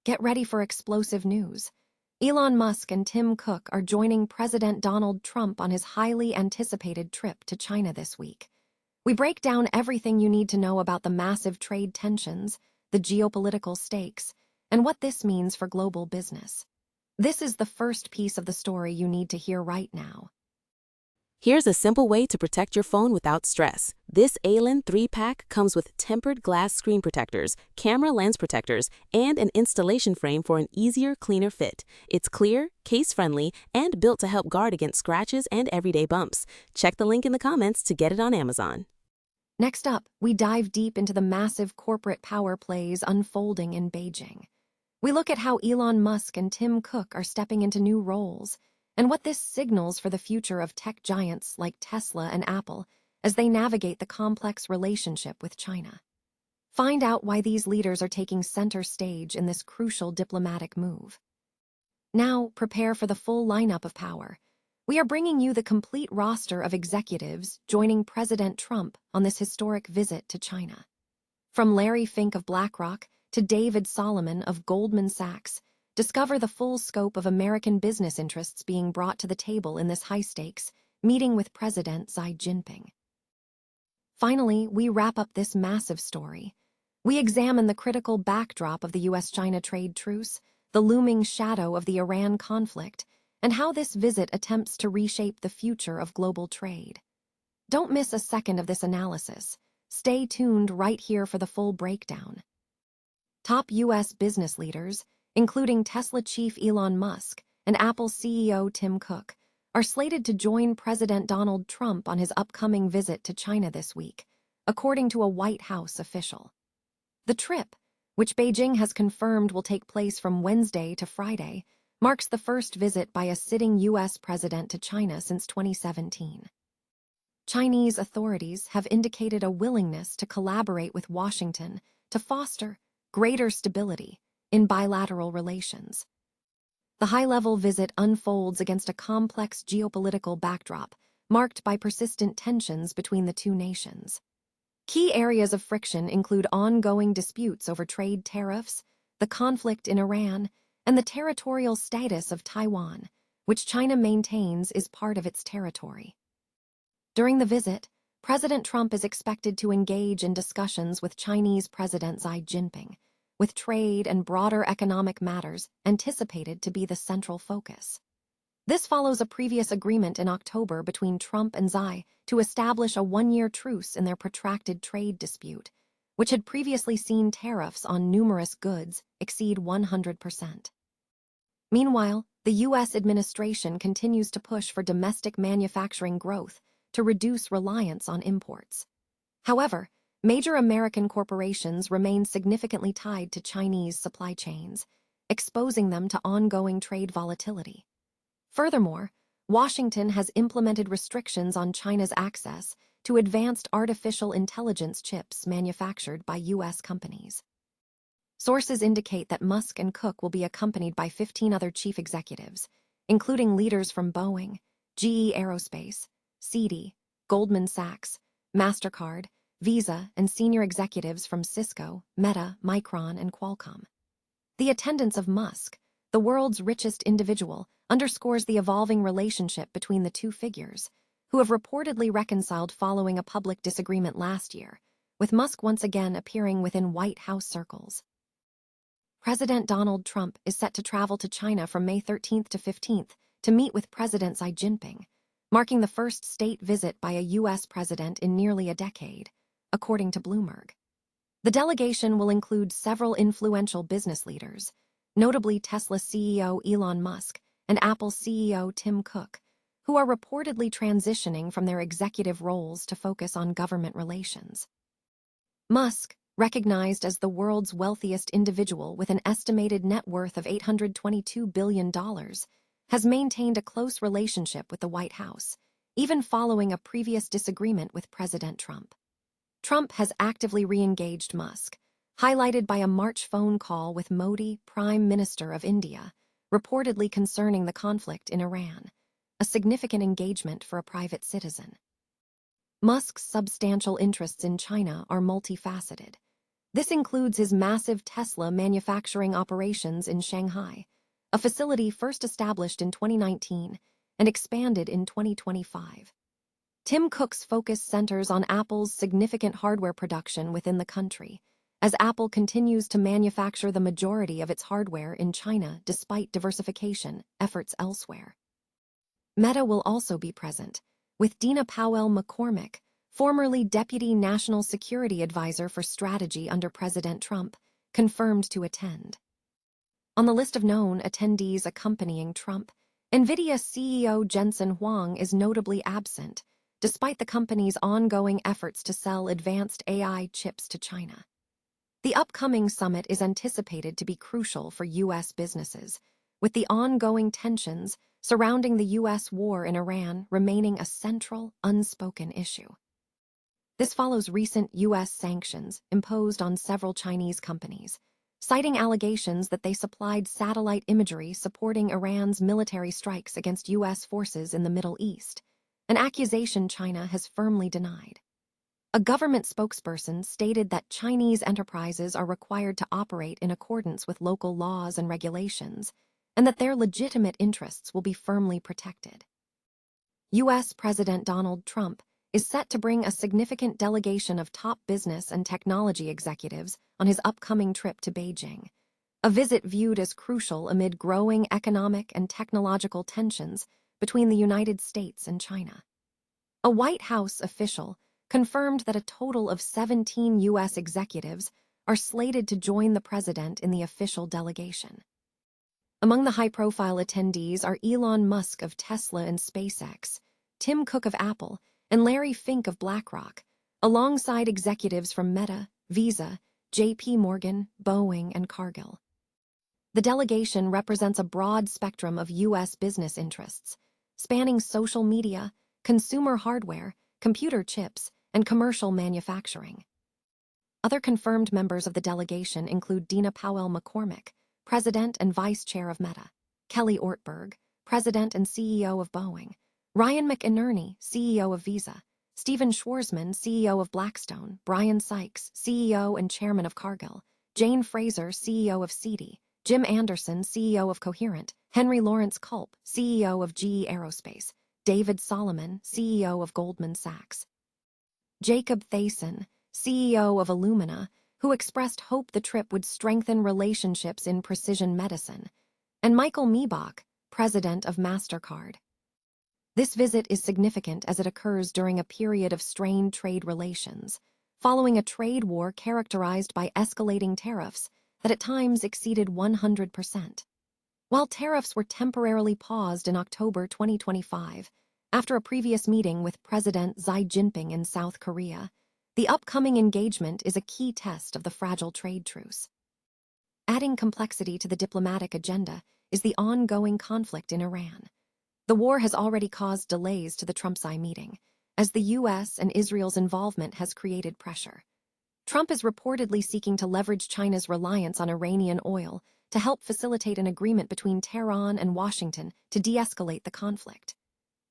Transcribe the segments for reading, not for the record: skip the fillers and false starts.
Get ready for explosive news. Elon Musk and Tim Cook are joining President Donald Trump on his highly anticipated trip to China this week. We break down everything you need to know about the massive trade tensions, the geopolitical stakes, and what this means for global business. This is the first piece of the story you need to hear right now. Here's a simple way to protect your phone without stress. This Elon 3-pack comes with tempered glass screen protectors, camera lens protectors, and an installation frame for an easier, cleaner fit. It's clear, case-friendly, and built to help guard against scratches and everyday bumps. Check the link in the comments to get it on Amazon. Next up, we dive deep into the massive corporate power plays unfolding in Beijing. We look at how Elon Musk and Tim Cook are stepping into new roles, and what this signals for the future of tech giants like Tesla and Apple as they navigate the complex relationship with China. Find out why these leaders are taking center stage in this crucial diplomatic move. Now, prepare for the full lineup of power. We are bringing you the complete roster of executives joining President Trump on this historic visit to China. From Larry Fink of BlackRock to David Solomon of Goldman Sachs, discover the full scope of American business interests being brought to the table in this high-stakes meeting with President Xi Jinping. Finally, we wrap up this massive story. We examine the critical backdrop of the U.S.-China trade truce, the looming shadow of the Iran conflict, and how this visit attempts to reshape the future of global trade. Don't miss a second of this analysis. Stay tuned right here for the full breakdown. Top U.S. business leaders, including Tesla chief Elon Musk and Apple CEO Tim Cook, are slated to join President Donald Trump on his upcoming visit to China this week, according to a White House official. The trip, which Beijing has confirmed will take place from Wednesday to Friday, marks the first visit by a sitting U.S. president to China since 2017. Chinese authorities have indicated a willingness to collaborate with Washington to foster greater stability in bilateral relations. The high-level visit unfolds against a complex geopolitical backdrop marked by persistent tensions between the two nations. Key areas of friction include ongoing disputes over trade tariffs, the conflict in Iran, and the territorial status of Taiwan, which China maintains is part of its territory. During the visit, President Trump is expected to engage in discussions with Chinese President Xi Jinping, with trade and broader economic matters anticipated to be the central focus. This follows a previous agreement in October between Trump and Xi to establish a one-year truce in their protracted trade dispute, which had previously seen tariffs on numerous goods exceed 100%. Meanwhile, the U.S. administration continues to push for domestic manufacturing growth to reduce reliance on imports. However, major American corporations remain significantly tied to Chinese supply chains, exposing them to ongoing trade volatility. Furthermore, Washington has implemented restrictions on China's access to advanced artificial intelligence chips manufactured by U.S. companies. Sources indicate that Musk and Cook will be accompanied by 15 other chief executives, including leaders from Boeing, GE Aerospace, Citi, Goldman Sachs, MasterCard, Visa, and senior executives from Cisco, Meta, Micron, and Qualcomm. The attendance of Musk, the world's richest individual, underscores the evolving relationship between the two figures, who have reportedly reconciled following a public disagreement last year, with Musk once again appearing within White House circles. President Donald Trump is set to travel to China from May 13th to 15th to meet with President Xi Jinping, marking the first state visit by a U.S. president in nearly a decade, according to Bloomberg. The delegation will include several influential business leaders, notably Tesla CEO Elon Musk and Apple CEO Tim Cook, who are reportedly transitioning from their executive roles to focus on government relations. Musk, recognized as the world's wealthiest individual with an estimated net worth of $822 billion, has maintained a close relationship with the White House, even following a previous disagreement with President Trump. Trump has actively re-engaged Musk, highlighted by a March phone call with Modi, Prime Minister of India, reportedly concerning the conflict in Iran, a significant engagement for a private citizen. Musk's substantial interests in China are multifaceted. This includes his massive Tesla manufacturing operations in Shanghai, a facility first established in 2019 and expanded in 2025. Tim Cook's focus centers on Apple's significant hardware production within the country, as Apple continues to manufacture the majority of its hardware in China despite diversification efforts elsewhere. Meta will also be present, with Dina Powell-McCormick, formerly Deputy National Security Advisor for Strategy under President Trump, confirmed to attend. On the list of known attendees accompanying Trump, NVIDIA CEO Jensen Huang is notably absent, despite the company's ongoing efforts to sell advanced AI chips to China. The upcoming summit is anticipated to be crucial for U.S. businesses, with the ongoing tensions surrounding the U.S. war in Iran remaining a central, unspoken issue. This follows recent U.S. sanctions imposed on several Chinese companies, citing allegations that they supplied satellite imagery supporting Iran's military strikes against U.S. forces in the Middle East, an accusation China has firmly denied. A government spokesperson stated that Chinese enterprises are required to operate in accordance with local laws and regulations, and that their legitimate interests will be firmly protected. U.S. President Donald Trump is set to bring a significant delegation of top business and technology executives on his upcoming trip to Beijing, a visit viewed as crucial amid growing economic and technological tensions between the United States and China. A White House official confirmed that a total of 17 U.S. executives are slated to join the president in the official delegation. Among the high-profile attendees are Elon Musk of Tesla and SpaceX, Tim Cook of Apple, and Larry Fink of BlackRock, alongside executives from Meta, Visa, J.P. Morgan, Boeing, and Cargill. The delegation represents a broad spectrum of U.S. business interests, spanning social media, consumer hardware, computer chips, and commercial manufacturing. Other confirmed members of the delegation include Dina Powell-McCormick, President and Vice Chair of Meta, Kelly Ortberg, President and CEO of Boeing, Ryan McInerney, CEO of Visa, Stephen Schwarzman, CEO of Blackstone, Brian Sykes, CEO and Chairman of Cargill, Jane Fraser, CEO of Citi, Jim Anderson, CEO of Coherent, Henry Lawrence Culp, CEO of GE Aerospace, David Solomon, CEO of Goldman Sachs, Jacob Thaysen, CEO of Illumina, who expressed hope the trip would strengthen relationships in precision medicine, and Michael Miebach, President of MasterCard. This visit is significant as it occurs during a period of strained trade relations, following a trade war characterized by escalating tariffs that at times exceeded 100%. While tariffs were temporarily paused in October 2025, after a previous meeting with President Xi Jinping in South Korea, the upcoming engagement is a key test of the fragile trade truce. Adding complexity to the diplomatic agenda is the ongoing conflict in Iran. The war has already caused delays to the Trump-Xi meeting, as the U.S. and Israel's involvement has created pressure. Trump is reportedly seeking to leverage China's reliance on Iranian oil to help facilitate an agreement between Tehran and Washington to de-escalate the conflict.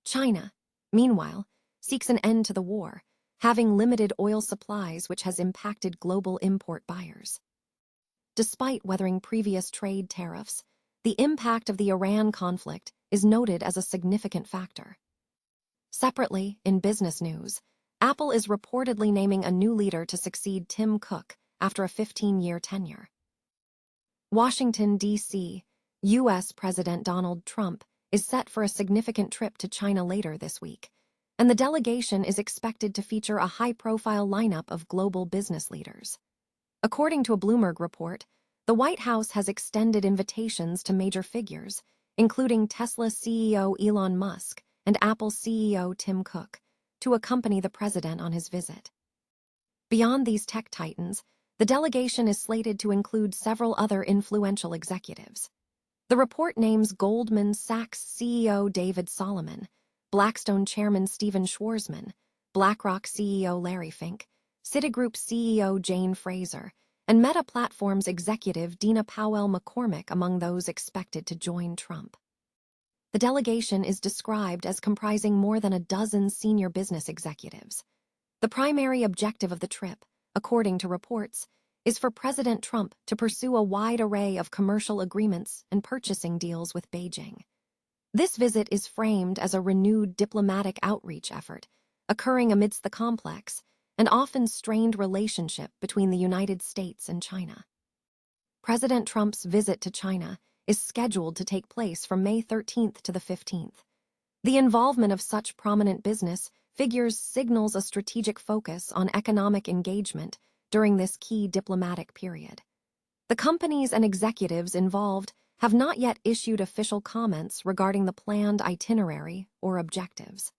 China, meanwhile, seeks an end to the war, having limited oil supplies which has impacted global import buyers. Despite weathering previous trade tariffs, the impact of the Iran conflict is noted as a significant factor. Separately, in business news, Apple is reportedly naming a new leader to succeed Tim Cook after a 15-year tenure. Washington, D.C., U.S. President Donald Trump is set for a significant trip to China later this week, and the delegation is expected to feature a high-profile lineup of global business leaders. According to a Bloomberg report, the White House has extended invitations to major figures, including Tesla CEO Elon Musk and Apple CEO Tim Cook, to accompany the president on his visit. Beyond these tech titans, the delegation is slated to include several other influential executives. The report names Goldman Sachs CEO David Solomon, Blackstone Chairman Stephen Schwarzman, BlackRock CEO Larry Fink, Citigroup CEO Jane Fraser, and Meta Platforms executive Dina Powell-McCormick among those expected to join Trump. The delegation is described as comprising more than a dozen senior business executives. The primary objective of the trip, according to reports, is for President Trump to pursue a wide array of commercial agreements and purchasing deals with Beijing. This visit is framed as a renewed diplomatic outreach effort, occurring amidst the complex and often strained relationship between the United States and China. President Trump's visit to China is scheduled to take place from May 13th to the 15th. The involvement of such prominent business figures signals a strategic focus on economic engagement during this key diplomatic period. The companies and executives involved have not yet issued official comments regarding the planned itinerary or objectives.